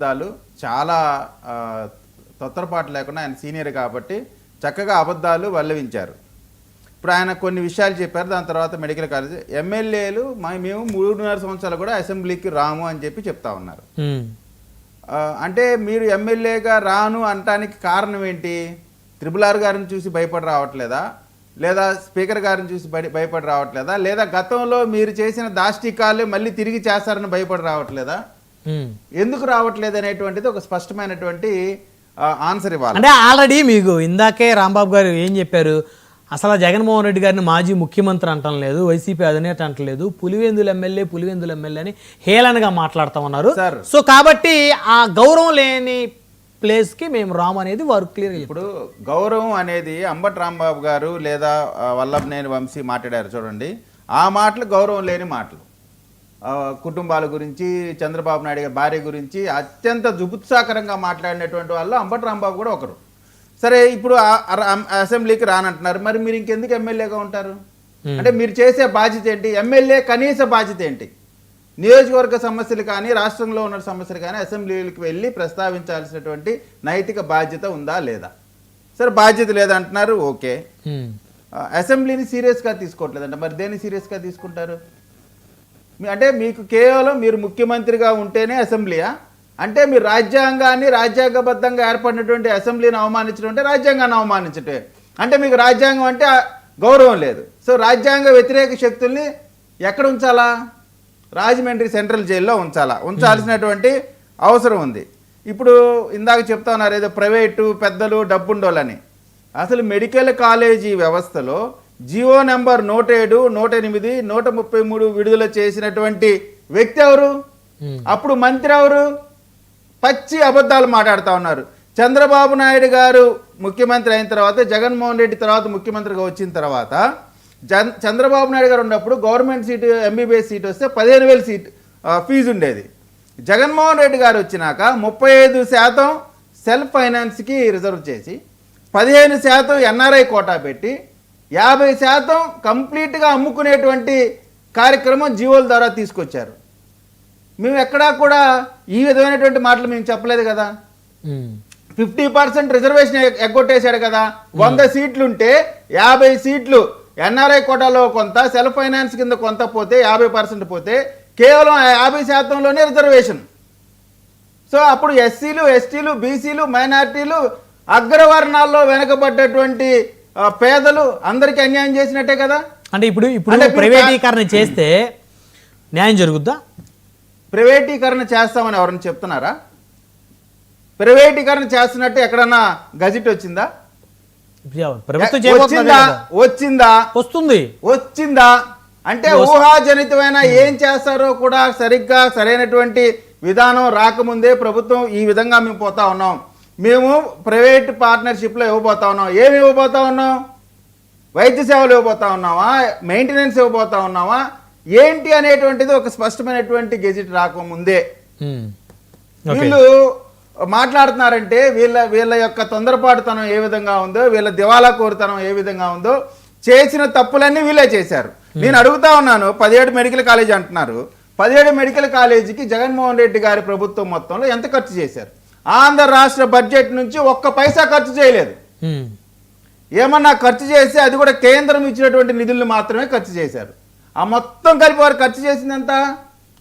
అబద్ధాలు చాలా తొత్తరపాటు లేకుండా ఆయన సీనియర్ కాబట్టి చక్కగా అబద్ధాలు వల్లవించారు. ఇప్పుడు ఆయన కొన్ని విషయాలు చెప్పారు. దాని తర్వాత మెడికల్ కాలేజ్ ఎమ్మెల్యేలు మేము 3.5 సంవత్సరాలు కూడా అసెంబ్లీకి రాము అని చెప్పి చెప్తా ఉన్నారు. అంటే మీరు ఎమ్మెల్యేగా రాను అనటానికి కారణం ఏంటి? RRR గారిని చూసి భయపడి రావట్లేదా, లేదా స్పీకర్ గారిని చూసి భయపడి రావట్లేదా, లేదా గతంలో మీరు చేసిన దాష్టికాలు మళ్ళీ తిరిగి చేస్తారని భయపడి రావట్లేదా? ఎందుకు రావట్లేదు అనేటువంటిది ఒక స్పష్టమైనటువంటి ఆన్సర్ ఇవ్వాలి. అంటే ఆల్రెడీ మీకు ఇందాకే రాంబాబు గారు ఏం చెప్పారు, అసలు జగన్మోహన్ రెడ్డి గారిని మాజీ ముఖ్యమంత్రి అంటం లేదు, వైసీపీ అధినేత అంటలేదు, పులివెందుల ఎమ్మెల్యే అని హేళనగా మాట్లాడుతూ ఉన్నారు. సో కాబట్టి ఆ గౌరవం లేని ప్లేస్కి మేము రాము అనేది వారు క్లియర్గా. ఇప్పుడు గౌరవం అనేది అంబటి రాంబాబు గారు లేదా వల్లభనేని వంశీ మాట్లాడారు చూడండి, ఆ మాటలు గౌరవం లేని మాటలు. కుటుంబాల గురించి, చంద్రబాబు నాయుడు గారి భార్య గురించి అత్యంత జుగుత్సాకరంగా మాట్లాడినటువంటి వాళ్ళు అంబటి రాంబాబు కూడా ఒకరు. సరే, ఇప్పుడు అసెంబ్లీకి రానంటున్నారు, మరి మీరు ఇంకెందుకు ఎమ్మెల్యేగా ఉంటారు? అంటే మీరు చేసే బాధ్యత ఏంటి? ఎమ్మెల్యే కనీస బాధ్యత ఏంటి? నియోజకవర్గ సమస్యలు కానీ, రాష్ట్రంలో ఉన్న సమస్యలు కానీ అసెంబ్లీకి వెళ్ళి ప్రస్తావించాల్సినటువంటి నైతిక బాధ్యత ఉందా లేదా? సరే, బాధ్యత లేదంటున్నారు, ఓకే. అసెంబ్లీని సీరియస్గా తీసుకోవట్లేదంట, మరి దేన్ని సీరియస్గా తీసుకుంటారు? అంటే మీకు కేవలం మీరు ముఖ్యమంత్రిగా ఉంటేనే అసెంబ్లీయా? అంటే మీరు రాజ్యాంగాన్ని, రాజ్యాంగబద్ధంగా ఏర్పడినటువంటి అసెంబ్లీని అవమానించడం అంటే రాజ్యాంగాన్ని అవమానించటే. అంటే మీకు రాజ్యాంగం అంటే గౌరవం లేదు. సో రాజ్యాంగ వ్యతిరేక శక్తుల్ని ఎక్కడ ఉంచాలా? రాజమండ్రి సెంట్రల్ జైల్లో ఉంచాల్సినటువంటి అవసరం ఉంది. ఇప్పుడు ఇందాక చెప్తా ఉన్నారు ఏదో ప్రైవేటు పెద్దలు డబ్బుండోలని. అసలు మెడికల్ కాలేజీ వ్యవస్థలో జియో నెంబర్ 107, 108, 133 విడుదల చేసినటువంటి వ్యక్తి ఎవరు? అప్పుడు మంత్రి ఎవరు? పచ్చి అబద్ధాలు మాట్లాడుతూ ఉన్నారు. చంద్రబాబు నాయుడు గారు ముఖ్యమంత్రి అయిన తర్వాత, జగన్మోహన్ రెడ్డి తర్వాత ముఖ్యమంత్రిగా వచ్చిన తర్వాత, చంద్రబాబు నాయుడు గారు ఉన్నప్పుడు గవర్నమెంట్ సీటు MBBS సీట్ వస్తే 15,000 సీట్ ఫీజు ఉండేది. జగన్మోహన్ రెడ్డి గారు వచ్చినాక 35% సెల్ఫ్ ఫైనాన్స్కి రిజర్వ్ చేసి, 15% NRI కోటా పెట్టి, 50% కంప్లీట్గా అమ్ముకునేటువంటి కార్యక్రమం జీవోల ద్వారా తీసుకొచ్చారు. మేము ఎక్కడా కూడా ఈ విధమైనటువంటి మాటలు మేము చెప్పలేదు కదా. 50% రిజర్వేషన్ ఎగ్గొట్టేశాడు కదా. 100 సీట్లుంటే 50 సీట్లు NRI కోటాలో కొంత, సెల్ఫ్ ఫైనాన్స్ కింద కొంత పోతే, 50% పోతే కేవలం 50%లోనే రిజర్వేషన్. సో అప్పుడు ఎస్సీలు, ఎస్టీలు, బీసీలు, మైనారిటీలు, అగ్రవర్ణాల్లో వెనకబడ్డటువంటి పేదలు అందరికీ అన్యాయం చేసినట్టే కదా. అంటే ఇప్పుడు ప్రైవేటీకరణ చేస్తే న్యాయం జరుగుద్దా? ప్రైవేటీకరణ చేస్తామని ఎవరైనా చెప్తున్నారా? ప్రైవేటీకరణ చేస్తున్నట్టు ఎక్కడన్నా గజెట్ వచ్చిందా? వచ్చిందా? అంటే ఊహాజనితమైన ఏం చేస్తారో కూడా సరిగ్గా సరైనటువంటి విధానం రాకముందే ప్రభుత్వం ఈ విధంగా మేము పోతా ఉన్నాం, మేము ప్రైవేట్ పార్ట్నర్షిప్లో ఇవ్వబోతా ఉన్నాం. ఏమి ఇవ్వబోతా ఉన్నాం? వైద్య సేవలు ఇవ్వబోతా ఉన్నావా? మెయింటెనెన్స్ ఇవ్వబోతా ఉన్నావా? ఏంటి అనేటువంటిది ఒక స్పష్టమైనటువంటి గెజిట్ రాకముందే వీళ్ళు మాట్లాడుతున్నారంటే వీళ్ళ యొక్క తొందరపాటుతనం ఏ విధంగా ఉందో, వీళ్ళ దివాలా కోరుతనం ఏ విధంగా ఉందో, చేసిన తప్పులన్నీ వీళ్ళే చేశారు. నేను అడుగుతా ఉన్నాను, 17 మెడికల్ కాలేజీ అంటున్నారు. 17 మెడికల్ కాలేజీకి జగన్మోహన్ రెడ్డి గారి ప్రభుత్వం మొత్తంలో ఎంత ఖర్చు చేశారు? ఆంధ్ర రాష్ట్ర బడ్జెట్ నుంచి ఒక్క పైసా ఖర్చు చేయలేదు. ఏమన్నా ఖర్చు చేస్తే అది కూడా కేంద్రం ఇచ్చినటువంటి నిధులను మాత్రమే ఖర్చు చేశారు. ఆ మొత్తం కలిపి వారు ఖర్చు చేసిందంతా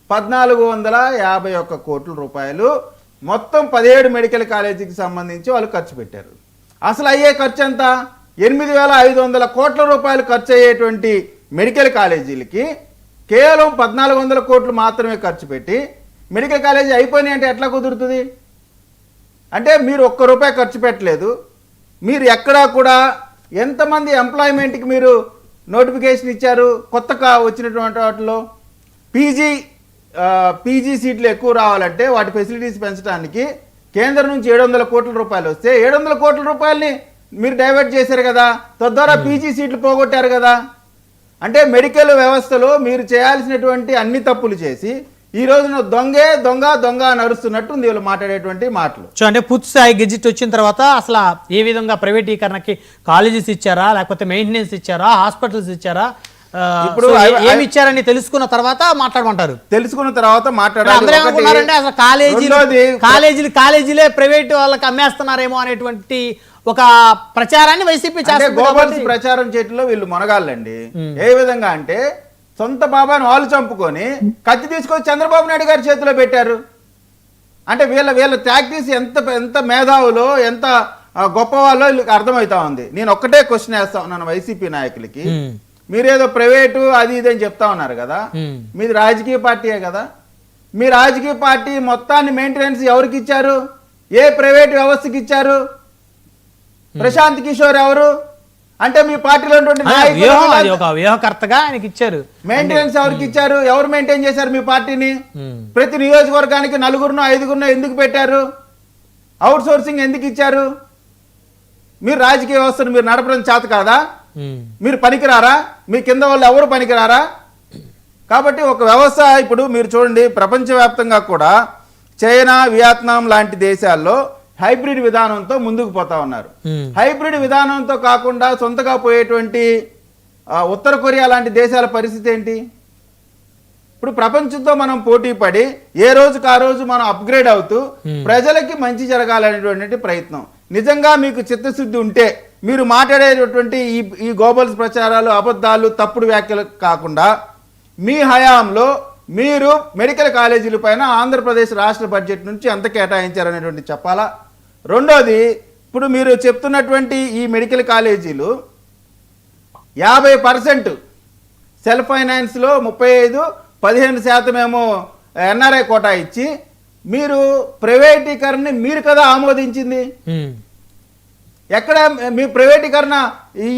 1,451 కోట్ల రూపాయలు మొత్తం 17 మెడికల్ కాలేజీకి సంబంధించి వాళ్ళు ఖర్చు పెట్టారు. అసలు అయ్యే ఖర్చు ఎంత? 8,500 కోట్ల రూపాయలు ఖర్చు అయ్యేటువంటి మెడికల్ కాలేజీలకి కేవలం 1,400 కోట్లు మాత్రమే ఖర్చు పెట్టి మెడికల్ కాలేజీ అయిపోయినాయి అంటే ఎట్లా కుదురుతుంది? అంటే మీరు ₹1 ఖర్చు పెట్టలేదు. మీరు ఎక్కడా కూడా ఎంతమంది ఎంప్లాయ్మెంట్కి మీరు నోటిఫికేషన్ ఇచ్చారు? కొత్తగా వచ్చినటువంటి వాటిలో పీజీ సీట్లు ఎక్కువ రావాలంటే వాటి ఫెసిలిటీస్ పెంచడానికి కేంద్రం నుంచి 700 కోట్ల రూపాయలు వస్తే 700 కోట్ల రూపాయలని మీరు డైవర్ట్ చేశారు కదా, తద్వారా పీజీ సీట్లు పోగొట్టారు కదా. అంటే మెడికల్ వ్యవస్థలో మీరు చేయాల్సినటువంటి అన్ని తప్పులు చేసి ఈ రోజున దొంగ నడుస్తున్నట్టుంది వీళ్ళు మాట్లాడేటువంటి మాటలు. సో అంటే పూర్తి స్థాయి గెజిట్ వచ్చిన తర్వాత అసలు ఏ విధంగా ప్రైవేటీకరణకి కాలేజెస్ ఇచ్చారా, లేకపోతే మెయింటెనెన్స్ ఇచ్చారా, హాస్పిటల్స్ ఇచ్చారా, ఇప్పుడు ఏమి ఇచ్చారని తెలుసుకున్న తర్వాత మాట్లాడమంటారు. తెలుసుకున్న తర్వాత అందరూ ఏమనుకున్నారంటే అసలు కాలేజీలే ప్రైవేట్ వాళ్ళకి అమ్మేస్తున్నారేమో అనేటువంటి ఒక ప్రచారాన్ని వైసీపీ గోబల్స్ ప్రచారం చేయడంలో వీళ్ళు మొనగాళ్ళండి. ఏ విధంగా అంటే సొంత బాబాను వాళ్ళు చంపుకొని కత్తి తీసుకొని చంద్రబాబు నాయుడు గారి చేతిలో పెట్టారు. అంటే వీళ్ళ టాక్టిక్స్ ఎంత మేధావులో ఎంత గొప్ప వాళ్ళో వీళ్ళకి అర్థమవుతా ఉంది. నేను ఒక్కటే క్వశ్చన్ వేస్తా ఉన్నాను వైసీపీ నాయకులకి. మీరేదో ప్రైవేటు అది ఇది అని చెప్తా ఉన్నారు కదా, మీది రాజకీయ పార్టీయే కదా. మీ రాజకీయ పార్టీ మొత్తాన్ని మెయింటెనెన్స్ ఎవరికి ఇచ్చారు? ఏ ప్రైవేట్ వ్యవస్థకి ఇచ్చారు? ప్రశాంత్ కిషోర్ ఎవరు? అంటే మీ పార్టీలో వ్యూహకర్తగా ఆయనకి ఇచ్చారు. మెయింటెనెన్స్ ఎవరికి ఇచ్చారు? ఎవరు మెయింటైన్ చేశారు మీ పార్టీని? ప్రతి నియోజకవర్గానికి 4గురునో 5గురునో ఎందుకు పెట్టారు? అవుట్ సోర్సింగ్ ఎందుకు ఇచ్చారు? మీరు రాజకీయ వ్యవస్థను మీరు నడపడం చేత కాదా? మీరు పనికిరారా? మీ కింద వాళ్ళు ఎవరు పనికిరారా? కాబట్టి ఒక వ్యవస్థ ఇప్పుడు మీరు చూడండి, ప్రపంచవ్యాప్తంగా కూడా చైనా, వియత్నాం లాంటి దేశాల్లో హైబ్రిడ్ విధానంతో ముందుకు పోతా ఉన్నారు. హైబ్రిడ్ విధానంతో కాకుండా సొంతగా పోయేటువంటి ఉత్తర కొరియా లాంటి దేశాల పరిస్థితి ఏంటి? ఇప్పుడు ప్రపంచంతో మనం పోటీ పడి ఏ రోజుకు ఆ రోజు మనం అప్గ్రేడ్ అవుతూ ప్రజలకి మంచి జరగాలనేటువంటి ప్రయత్నం. నిజంగా మీకు చిత్తశుద్ధి ఉంటే మీరు మాట్లాడేటటువంటి ఈ గోబల్స్ ప్రచారాలు, అబద్ధాలు, తప్పుడు వ్యాఖ్యలు కాకుండా మీ హయాంలో మీరు మెడికల్ కాలేజీల పైన ఆంధ్రప్రదేశ్ రాష్ట్ర బడ్జెట్ నుంచి ఎంత కేటాయించారనేటువంటి చెప్పాలా. రెండోది, ఇప్పుడు మీరు చెప్తున్నటువంటి ఈ మెడికల్ కాలేజీలు 50% సెల్ఫ్ ఫైనాన్స్లో 35-15% ఏమో ఎన్ఆర్ఐ కోటా ఇచ్చి మీరు ప్రైవేటీకరణని మీరు కదా ఆమోదించింది. ఎక్కడ మీ ప్రైవేటీకరణ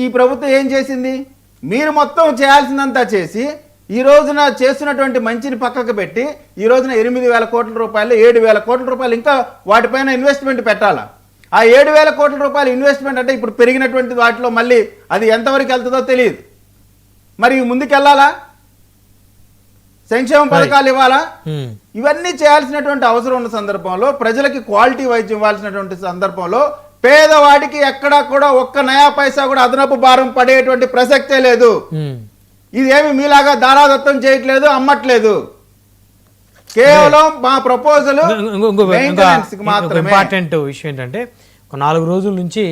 ఈ ప్రభుత్వం ఏం చేసింది? మీరు మొత్తం చేయాల్సిందంతా చేసి ఈ రోజున చేస్తున్నటువంటి మంచిని పక్కకు పెట్టి ఈ రోజున 8,000 కోట్ల రూపాయలు 7,000 కోట్ల రూపాయలు ఇంకా వాటిపైన ఇన్వెస్ట్మెంట్ పెట్టాలా. ఆ 7,000 కోట్ల రూపాయలు ఇన్వెస్ట్మెంట్ అంటే ఇప్పుడు పెరిగినటువంటి వాటిలో మళ్ళీ అది ఎంతవరకు వెళ్తుందో తెలియదు. మరి ముందుకెళ్ళాలా? సంక్షేమ పథకాలు ఇవ్వాలా? ఇవన్నీ చేయాల్సినటువంటి అవసరం ఉన్న సందర్భంలో, ప్రజలకి క్వాలిటీ వైద్యం ఇవ్వాల్సినటువంటి సందర్భంలో పేదవాడికి ఎక్కడా కూడా ఒక్క నయా పైసా కూడా అదనపు భారం పడేటువంటి ప్రసక్తే లేదు. ఇదేమి మీలాగా దారాదత్తం చేయట్లేదు, అమ్మట్లేదు. కేవలం మా ప్రపోజల్ ఇంపార్టెంట్ విషయం ఏంటంటే, ఒక 4 రోజుల నుంచి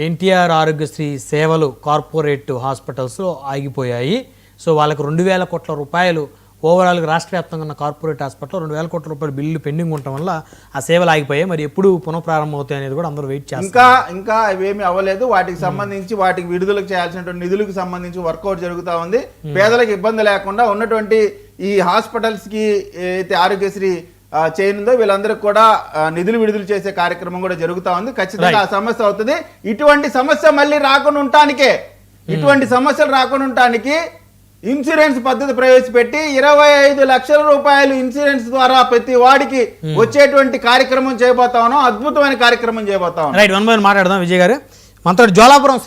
ఎన్టీఆర్ ఆరోగ్యశ్రీ సేవలు కార్పొరేట్ హాస్పిటల్స్లో ఆగిపోయాయి. సో వాళ్ళకి 2,000 కోట్ల రూపాయలు ఓవరాల్గా రాష్ట్ర వ్యాప్తంగా ఉన్న కార్పొరేట్ హాస్పిటల్లో 2,000 కోట్ల రూపాయలు బిల్లు పెండింగ్ ఉండటం వల్ల ఆ సేవలు ఆగిపోయాయి. మరి ఎప్పుడు పునఃప్రారంభం అవుతాయి అనేది కూడా అందరూ వెయిట్ చేస్తారు. ఇంకా అవేమి అవ్వలేదు. వాటికి సంబంధించి వాటికి విడుదలకు చేయాల్సినటువంటి నిధులకు సంబంధించి వర్కౌట్ జరుగుతూ ఉంది. పేదలకు ఇబ్బంది లేకుండా ఉన్నటువంటి ఈ హాస్పిటల్స్ కి అయితే ఆరోగ్యశ్రీ చేయనుందో వీళ్ళందరికీ కూడా నిధులు విడుదల చేసే కార్యక్రమం కూడా జరుగుతూ ఉంది. ఖచ్చితంగా ఆ సమస్య అవుతుంది. ఇటువంటి సమస్య మళ్ళీ రాకుండా ఉండటానికే, ఇటువంటి సమస్యలు రాకుండా ఉండటానికి ఇన్సూరెన్స్ పద్ధతి ప్రవేశపెట్టి 25 లక్షల రూపాయలు ఇన్సూరెన్స్ ద్వారా ప్రతి వాడికి వచ్చేటువంటి కార్యక్రమం చేయబోతా ఉన్నాం. అద్భుతమైన కార్యక్రమం చేయబోతా ఉన్నాం. రైట్, 1 by 1 మాట్లాడదాం. విజయ్ గారు, మనతో జ్వాలాపురం